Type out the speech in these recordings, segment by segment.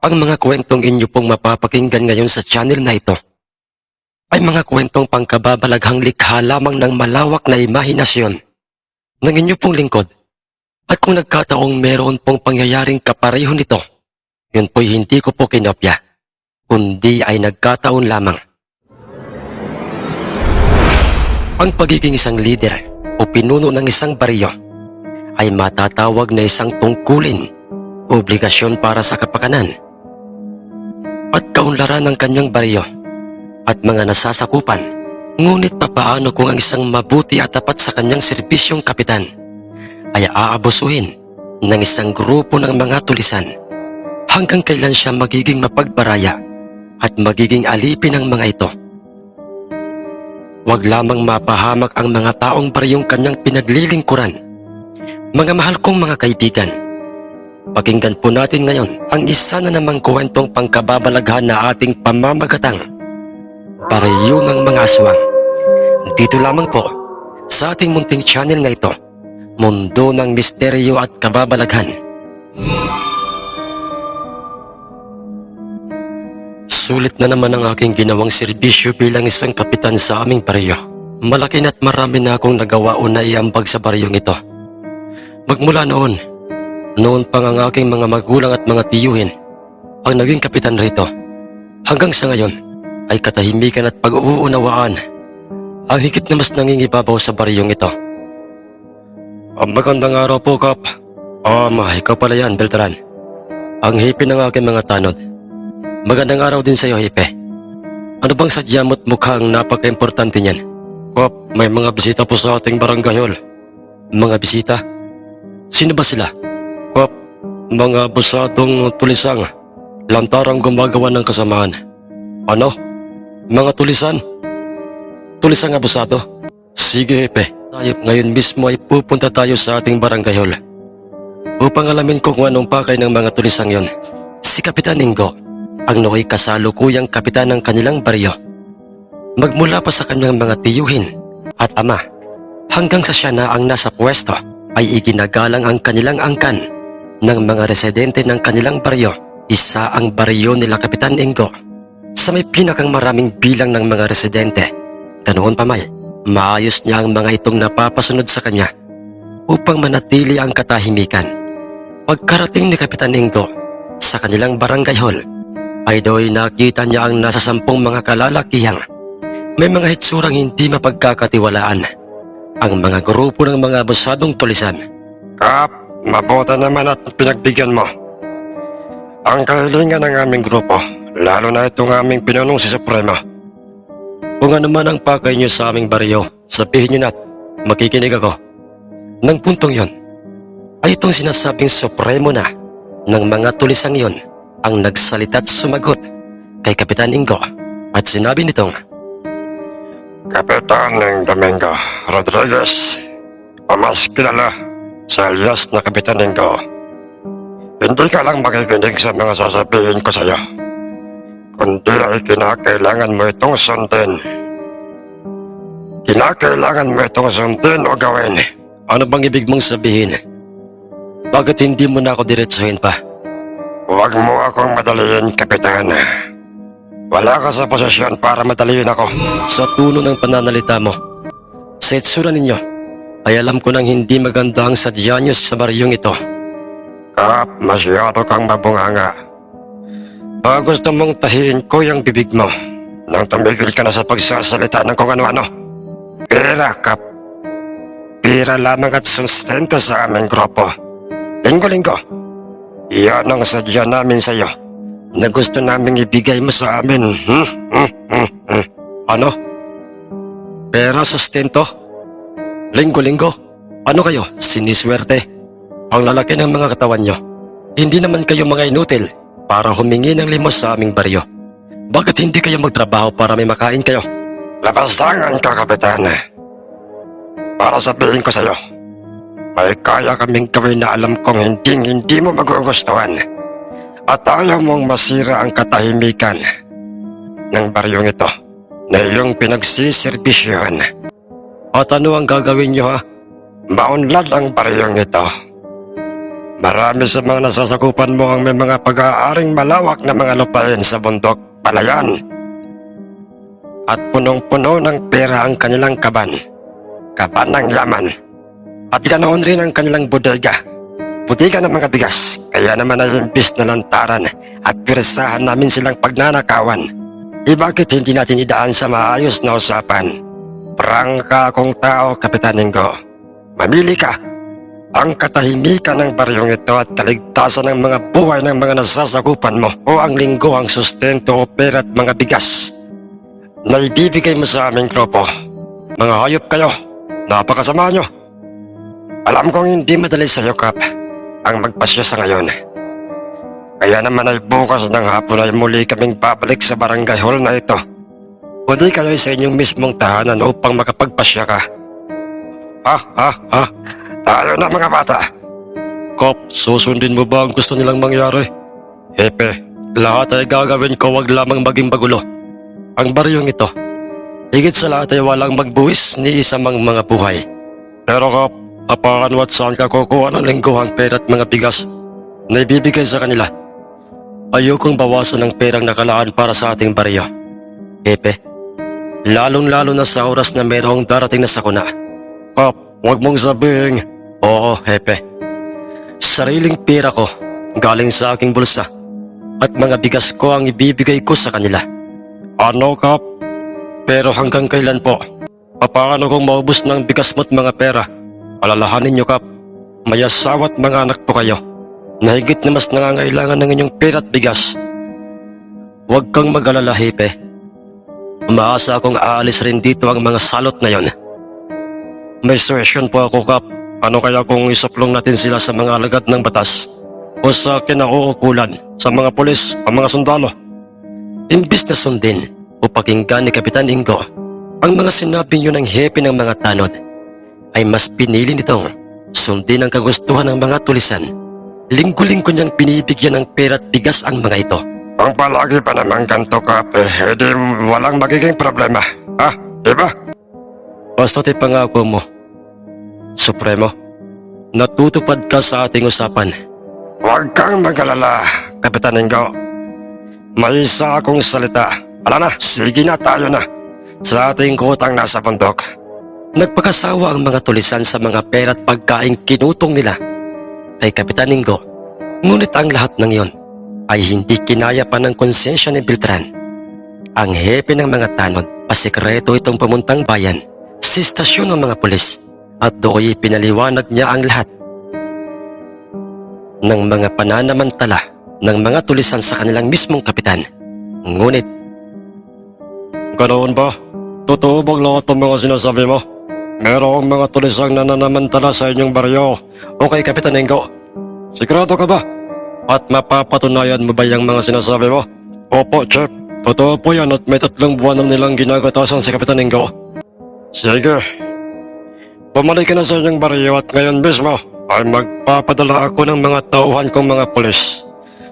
Ang mga kwentong inyo pong mapapakinggan ngayon sa channel na ito ay mga kwentong pangkababalaghang likha lamang ng malawak na imahinasyon ng inyo pong lingkod. At kung nagkataong meron pong pangyayaring kapareho nito, yun po'y hindi ko po kinopya, kundi ay nagkataon lamang. Ang pagiging isang leader o pinuno ng isang baryo ay matatawag na isang tungkulin, obligasyon para sa kapakanan at kaunlaran ng kanyang baryo at mga nasasakupan. Ngunit papaano kung ang isang mabuti at tapat sa kanyang serbisyong kapitan ay aabusuhin ng isang grupo ng mga tulisan? Hanggang kailan siya magiging mapagbaraya at magiging alipin ng mga ito? Huwag lamang mapahamak ang mga taong baryong kanyang pinaglilingkuran. Mga mahal kong mga kaibigan, pakinggan po natin ngayon ang isa na namang kwentong pangkababalaghan na ating pamamagatang Baryo ng mga Aswang. Dito lamang po sa ating munting channel na ito, Mundo ng Misteryo at Kababalaghan. Sulit na naman ang aking ginawang serbisyo bilang isang kapitan sa aming baryo. Malaki na't marami na akong nagawa o naiambag sa baryong ito. Magmula noon pang ang aking mga magulang at mga tiyuhin ang naging kapitan rito. Hanggang sa ngayon ay katahimikan at pag-uunawaan ang higit na mas nangingibabaw sa baryong ito. Magandang araw po, Kap. Ikaw pala yan, Beltran. Ang hipe ng aking mga tanod. Magandang araw din sa iyo, hipe. Ano bang sadya mo't mukhang napaka-importante niyan? Kap, may mga bisita po sa ating barangay hall. Mga bisita? Sino ba sila? Kap, mga busadong tulisang lantarang gumagawa ng kasamaan. Ano? Mga tulisan? Tulisang abusado? Sige, hipe. Ngayon mismo ay pupunta tayo sa ating barangay hall upang alamin kung anong pakay ng mga tulisang yon. Si Kapitan Ingo ang nooy kasalukuyang kapitan ng kanilang baryo. Magmula pa sa kanyang mga tiyuhin at ama hanggang sa siya na ang nasa pwesto ay iginagalang ang kanilang angkan ng mga residente ng kanilang baryo. Isa ang baryo nila Kapitan Ingo sa may pinakang maraming bilang ng mga residente. Ganoon pa may maayos niya ang mga itong napapasunod sa kanya upang manatili ang katahimikan. Pagkarating ni Kapitan Ingo sa kanilang barangay hall, ay do'y nakita niya ang nasa 10 mga kalalakihang may mga hitsurang hindi mapagkakatiwalaan. Ang mga grupo ng mga abusadong tulisan. Kap, mabuti naman at pinagbigyan mo ang kahilingan ng aming grupo, lalo na itong aming pinunong si Supremo. Kung ano man ang pakay niyo sa aming baryo, sabihin niyo na at makikinig ako. Nang puntong yon, ay itong sinasabing Supremo na ng mga tulisang yon ang nagsalita at sumagot kay Kapitan Ingo at sinabi nitong, Kapitan ng Domingo Rodriguez, o mas kilala sa alias na Kapitan Ingo, hindi ka lang makikinig sa mga sasabihin ko sa iyo, kundi ay kinakailangan mo itong sundin. Kinakailangan mo itong sundin o gawin. Ano bang ibig mong sabihin? Bakit hindi mo na ako diretsuhin pa? Huwag mo akong madaliin, Kapitan. Wala ka sa posisyon para madaliin ako. Sa tono ng pananalita mo, sa itsura ninyo, ay alam ko nang hindi maganda ang sadya niyo sa baryong ito. Kap, masyado kang mabunganga. Gusto mong tahiin ko yung bibig mo nang tumigil ka na sa pagsasalita ng kung ano-ano. Pera, Kap. Pera lamang at sustento sa aming grupo. Linggo-linggo, iyan ang sadya namin sa iyo na gusto naming ibigay mo sa amin. Ano? Pera, sustento? Linggo-linggo? Ano kayo? Siniswerte? Ang lalaki ng mga katawan nyo. Hindi naman kayo mga inutil para humingi ng limos sa aming baryo. Bakit hindi kayo magtrabaho para may makain kayo? Lapastangan ka, Kapitan. Para sabihin ko sa iyo, may kaya kaming gawin na alam kong hindi mo magugustuhan. At ayaw mong masira ang katahimikan ng baryong ito na iyong pinagsiservisyohan. At ano ang gagawin niyo, ha? Maunlad ang baryong ito. Marami sa mga nasasakupan mo ang may mga pag-aaring malawak na mga lupain sa bundok, palayan. At punong-puno ng pera ang kanilang kaban. Kaban ng yaman. At ganoon rin ang kanilang bodega. Bodega ng mga bigas. Kaya naman ay imbis na lantaran at pirasahan namin silang pagnanakawan. Bakit hindi natin idaan sa maayos na usapan? Prangka akong tao, Kapitan Ingo. Mamili ka. Ang katahimikan ng baryong ito at kaligtasan ng mga buhay ng mga nasasakupan mo o ang linggo ang sustento o pera at mga bigas na ibibigay mo sa aming grupo. Mga hayop kayo. Napakasama nyo. Alam kong hindi madali sa iyo, Kap, ang magpasya sa ngayon. Kaya naman ay bukas ng hapon ay muli kaming babalik sa barangay hall na ito. O di kayo sa inyong mismong tahanan upang makapagpasya ka. Tayo na mga bata. Kap, susundin mo ba ang gusto nilang mangyari? Hepe, lahat ay gagawin ko, wag lamang maging bagulo. Ang baryong ito, higit sa lahat ay walang magbuwis ni isa mang mga buhay. Pero Kap, apakan at saan ka kukuha ng lingguhang pera at mga bigas na ibibigay sa kanila? Ayokong bawasan ng perang nakalaan para sa ating baryo. Hepe, lalong-lalo na sa oras na mayroong darating na sakuna. Kap, huwag mong sabihin. Oo, Hepe. Sariling pera ko, galing sa aking bulsa, at mga bigas ko ang ibibigay ko sa kanila. Ano, Kap? Pero hanggang kailan po? Paano kung maubos ng bigas mo't mga pera? Alalahanin niyo, Kap, may asawa at mga anak po kayo na higit na mas nangangailangan ng inyong pera at bigas. Huwag kang mag-alala, Hepe. Umaasa akong aalis rin dito ang mga salot na yon. May suggestion po ako, Kap. Ano kaya kung isuplong natin sila sa mga alagad ng batas o sa kinauukulan, sa mga pulis o mga sundalo? Imbis na sundin o pakinggan ni Kapitan Ingo ang mga sinabi niyo ng hepe ng mga tanod, ay mas pinili nitong sundin ang kagustuhan ng mga tulisan. Linggo-linggo niyang binibigyan ng pera at bigas ang mga ito. Kung palagi pa naman ganito, Kap, di walang magiging problema. Diba? Basta't ipangako mo, Supremo, natutupad ka sa ating usapan. Huwag kang mag-alala, Kapitan Ingo. May isa akong salita. Ala na, sige na, tayo na. Sa ating kutang nasa bundok. Nagpakasawa ang mga tulisan sa mga pera at pagkaing kinutong nila kay Kapitan Ingo. Ngunit ang lahat ng iyon ay hindi kinaya pa ng konsensya ni Beltran. Ang hepe ng mga tanod, pasekreto itong pamuntang bayan sa istasyon ng mga pulis at doon pinaliwanag niya ang lahat ng mga pananamantala ng mga tulisan sa kanilang mismong kapitan. Ngunit, ganoon ba? Totoo bang lahat ng mga sinasabi mo? Merong mga tulisang nananamantala sa inyong baryo o kay Kapitan Ingo? Sigurado ka ba? At mapapatunayan mo ba yung mga sinasabi mo? Opo, Chef. Totoo po yan at may 3 buwan na nilang ginagatasan si Kapitan Ingo. Sige. Bumalik ka na sa inyong baryo at ngayon mismo ay magpapadala ako ng mga tauhan kong mga pulis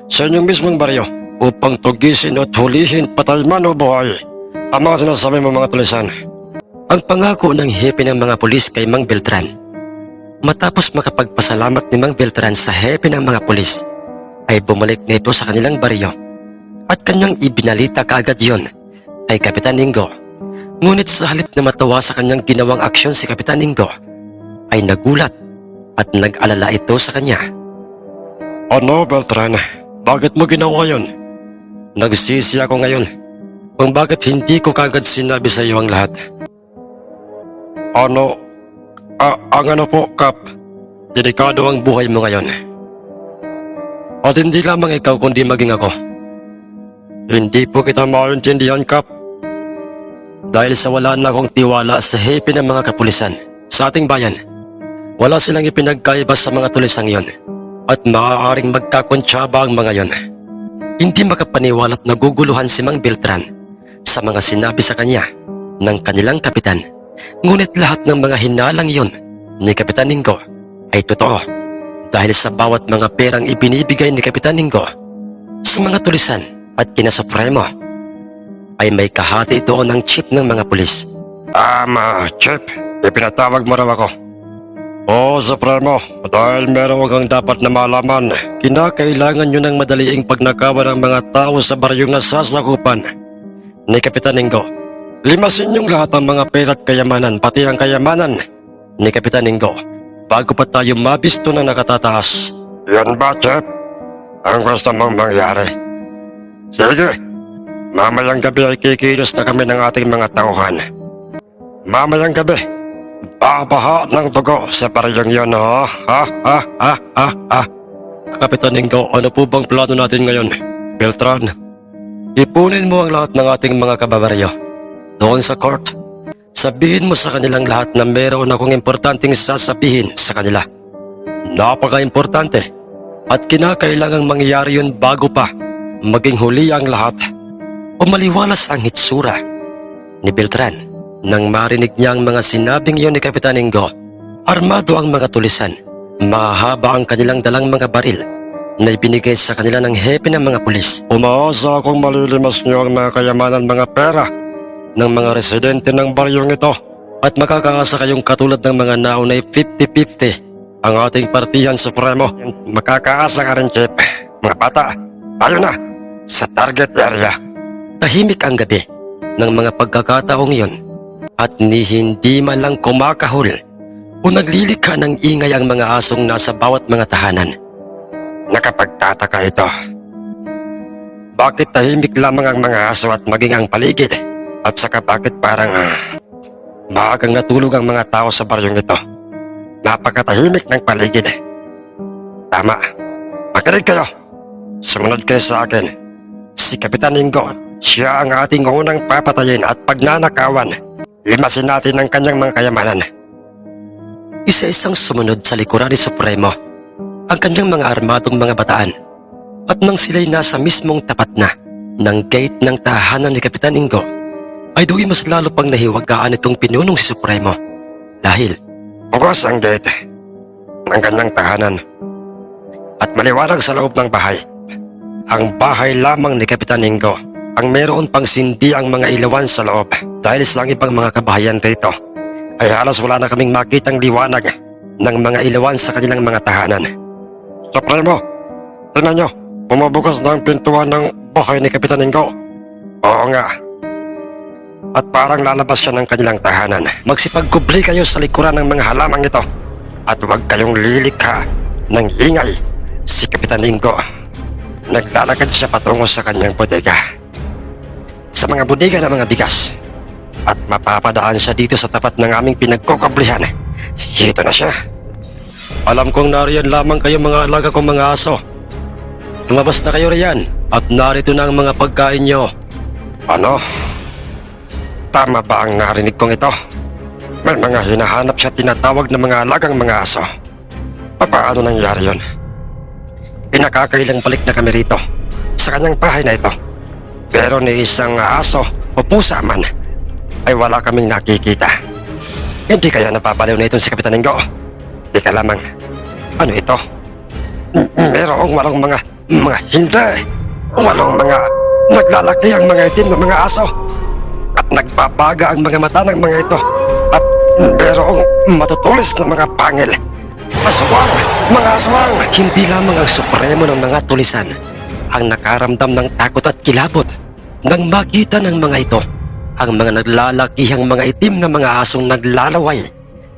sa inyong mismong baryo upang tugisin at hulihin patay man o buhay ang mga sinasabi mo mga tulisan. Ang pangako ng hepe ng mga pulis kay Mang Beltran. Matapos makapagpasalamat ni Mang Beltran sa hepe ng mga pulis, ay bumalik nito sa kanilang baryo at kanyang ibinalita kaagad yon kay Kapitan Ingo. Ngunit sa halip na matawa sa kanyang ginawang aksyon si Kapitan Ingo, ay nagulat at nag-alala ito sa kanya. Ano, Beltran? Bakit mo ginawa yon? Nagsisi ako ngayon kung bakit hindi ko kagad sinabi sa iyo ang lahat. Ano? Ang ano po, Kap? Delikado ang buhay mo ngayon. At hindi lamang ikaw kundi maging ako. Hindi po kita maintindihan, Kap. Dahil sa wala na akong tiwala sa hepe ng mga kapulisan sa ating bayan, wala silang ipinagkaiba sa mga tulisang yon at maaaring magkakontsaba ang mga yon. Hindi makapaniwala at naguguluhan si Mang Beltran sa mga sinabi sa kanya ng kanilang kapitan. Ngunit lahat ng mga hinalang iyon ni Kapitan Ingo ay totoo dahil sa bawat mga perang ibinibigay ni Kapitan Ingo sa mga tulisan at kina Supremo ay may kahati ito ng chief ng mga pulis. Chief, ipinatawag mo raw ako. Oo, Supremo. Dahil meron kang dapat na malaman, kinakailangan nyo ng madaliing pagnakawan ng mga tao sa baryong nasasakupan ni Kapitan Ingo. Limasin niyong lahat ng mga pera at kayamanan, pati ang kayamanan ni Kapitan Ingo, bago pa tayo mabisto na nakatataas. Yan ba, Chef? Ang gusto mong mangyari? Sige, mamayang gabi ay kikilos na kami ng ating mga tauhan. Mamayang gabi, babaha ng dugo sa baryong yun, ha? Kapitan Ingo, ano po bang plano natin ngayon? Beltran, ipunin mo ang lahat ng ating mga kababaryo doon sa court. Sabihin mo sa kanilang lahat na meron akong importanteng sasabihin sa kanila. Napaka-importante at kinakailangang mangyari yun bago pa maging huli ang lahat o maliwalas ang hitsura ni Beltran. Nang marinig niya ang mga sinabing iyon ni Kapitan Ingo, armado ang mga tulisan. Mahaba ang kanilang dalang mga baril na ibinigay sa kanila ng hepe ng mga pulis. Umaasa akong malilimas niyo ang mga kayamanan, mga pera ng mga residente ng baryong ito at makakaasa kayong katulad ng mga naunay 50-50 ang ating partihan supremo. Makakaasa ka rin, Chip. Mga bata, tayo na sa target area. Tahimik ang gabi ng mga pagkakataong iyon at ni hindi man lang kumakahol o naglilikha ng ingay ang mga asong nasa bawat mga tahanan. Nakapagtataka ito. Bakit tahimik lamang ang mga aso at maging ang paligid? At saka bakit parang maagang natulog ang mga tao sa baryong ito? Napakatahimik ng paligid. Tama. Makinig kayo. Sumunod kayo sa akin. Si Kapitan Ingo, siya ang ating unang papatayin at pagnanakawan. Limasin natin ang kanyang mga kayamanan. Isa-isang sumunod sa likuran ni Supremo ang kanyang mga armadong mga bataan. At nang sila'y nasa mismong tapat na ng gate ng tahanan ni Kapitan Ingo, ay doon mas lalo pang nahiwagaan itong pinunong si Supremo. Dahil bugos ang gate ng kanyang tahanan at maliwanag sa loob ng bahay. Ang bahay lamang ni Kapitan Ingo ang meron pang sindi ang mga ilawan sa loob. Dahil sa ibang mga kabahayan rito ay halos wala na kaming makitang liwanag ng mga ilawan sa kanilang mga tahanan. Supremo, tingnan nyo, bumubukas na ang pintuan ng bahay ni Kapitan Ingo. Oo nga. At parang lalabas siya ng kanilang tahanan. Magsipagkubli kayo sa likuran ng mga halamang ito at huwag kayong lilikha ng ingay. Si Kapitan Ingo, naglalakad siya patungo sa kanyang bodega. Sa mga bodega ng mga bigas. At mapapadaan siya dito sa tapat ng aming pinagkukublihan. Ito na siya. Alam kong nariyan lamang kayo mga alaga kong mga aso. Lumabas na kayo riyan at narito na ang mga pagkain nyo. Ano? Tama ba ang narinig kong ito? May mga hinahanap siya tinatawag na mga alagang mga aso. Paano nangyari yun? Pinakakailang balik na kami rito sa kanyang bahay na ito. Pero ni isang aso o pusa man ay wala kaming nakikita. Hindi kaya napapaliw na itong si Kapitan Ingo? Di ka lamang. Ano ito? Merong walang mga hindi. Walang mga naglalaki ang mga itim na mga aso. At nagbabaga ang mga mata ng mga ito. At merong matutulis na mga pangil. Aswang! Mga aswang! Hindi lamang ang supremo ng mga tulisan ang nakaramdam ng takot at kilabot nang makita ng mga ito ang mga naglalakihang mga itim na mga asong naglalaway,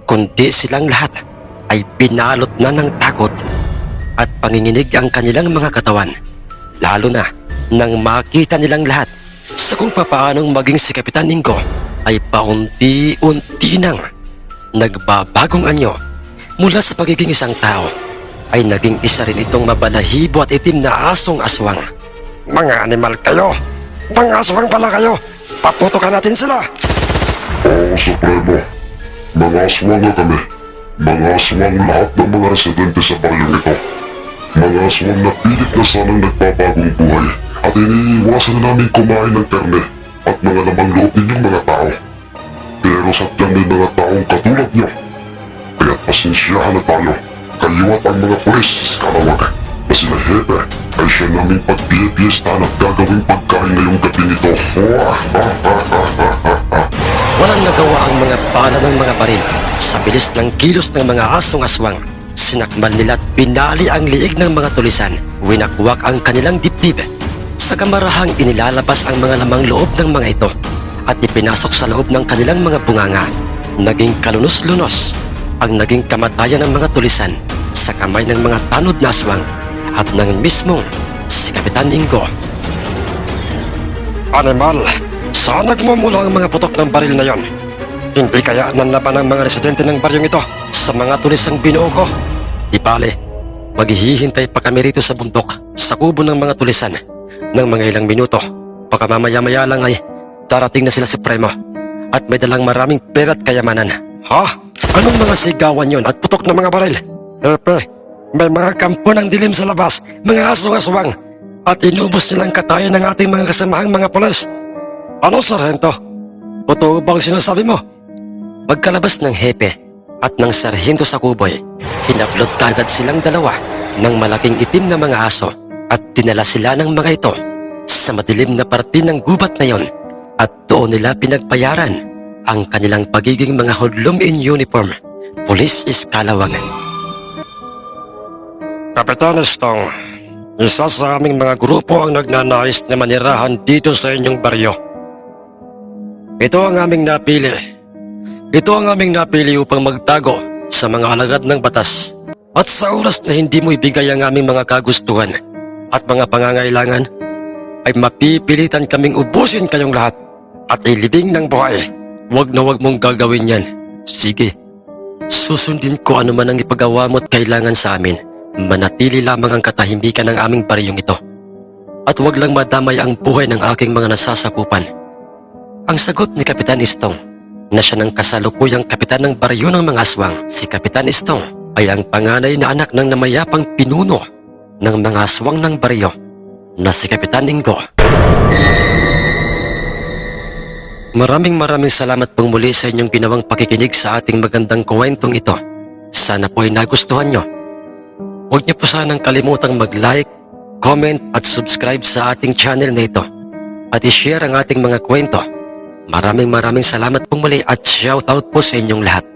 kundi silang lahat ay binalot na ng takot at panginginig ang kanilang mga katawan, lalo na nang makita nilang lahat sa kung papaanong maging si Kapitan Ingo ay paunti-unti nang nagbabagong anyo. Mula sa pagiging isang tao ay naging isa rin itong mabalahibo at itim na asong aswang. Mga animal kayo! Mga aswang pala kayo! Paputukan natin sila! Oo, Supremo. Mga aswang na kami. Mga aswang lahat ng mga residente sa baryong ito. Mga aswang na pilit na sanang nagbabagong buhay at iniiwasan na namin kumain ng karne at mga lamang loob ninyong mga tao. Pero sadyang may mga taong katulad nyo. Kaya't pasensyahan na tayo. Kayo at ang mga pulis sa kalawag na sila Hepe ay siya naming pagpipiestahan at gagawing pagkain ngayong gabi nito. Walang nagawa ang mga bala ng mga baril Sa bilis ng kilos ng mga asong aswang, sinakmal nila at pinali ang liig ng mga tulisan. Winakwak ang kanilang dibdib. Sa kamarahang inilalabas ang mga lamang loob ng mga ito at ipinasok sa loob ng kanilang mga bunganga. Naging kalunos-lunos ang naging kamatayan ng mga tulisan sa kamay ng mga tanod na aswang at ng mismong si Kapitan Ingo. Animal, saan nagmumula ang mga putok ng baril na yon? Hindi kaya nanlaban ng mga residente ng baryong ito sa mga tulisang binuo ko? Di bale, maghihintay pa kami rito sa bundok sa kubo ng mga tulisan ng mga ilang minuto. Baka mamaya-maya lang ay darating na sila sa premo at may dalang maraming pera at kayamanan. Ha? Anong mga sigawan yon at putok ng mga baril? Epe, may mga kampo ng dilim sa labas, mga asong-aswang, at inubos nilang katayan ng ating mga kasamahang mga pulis. Ano, Sargento? Totoo bang sinasabi mo? Pagkalabas ng hepe at ng sarhento sa kuboy, hinablot kagad silang dalawa ng malaking itim na mga aso at dinala sila ng mga ito sa madilim na parte ng gubat na yon at doon nila pinagbayaran ang kanilang pagiging mga hoodlum in uniform, pulis iskalawang. Kapitan Stong, isa sa aming mga grupo ang nagnanais na manirahan dito sa inyong baryo. Ito ang aming napili. Ito ang aming napili upang magtago sa mga alagad ng batas. At sa oras na hindi mo ibigay ang aming mga kagustuhan at mga pangangailangan, ay mapipilitan kaming ubusin kayong lahat at ilibing ng buhay. Huwag na huwag mong gagawin yan. Sige, susundin ko ano man ang ipagawa mo at kailangan sa amin. Manatili lamang ang katahimikan ng aming baryong ito. At huwag lang madamay ang buhay ng aking mga nasasakupan. Ang sagot ni Kapitan Istong, na siya ng kasalukuyang kapitan ng baryo ng mga aswang, si Kapitan Istong, ay ang panganay na anak ng namayapang pinuno ng mga aswang ng baryo, na si Kapitan Ingo. Maraming salamat pong muli sa inyong ginawang pakikinig sa ating magandang kwentong ito. Sana po ay nagustuhan nyo. Huwag niyo po sanang kalimutang mag-like, comment at subscribe sa ating channel na ito at i-share ang ating mga kwento. Maraming salamat pong muli at shoutout po sa inyong lahat.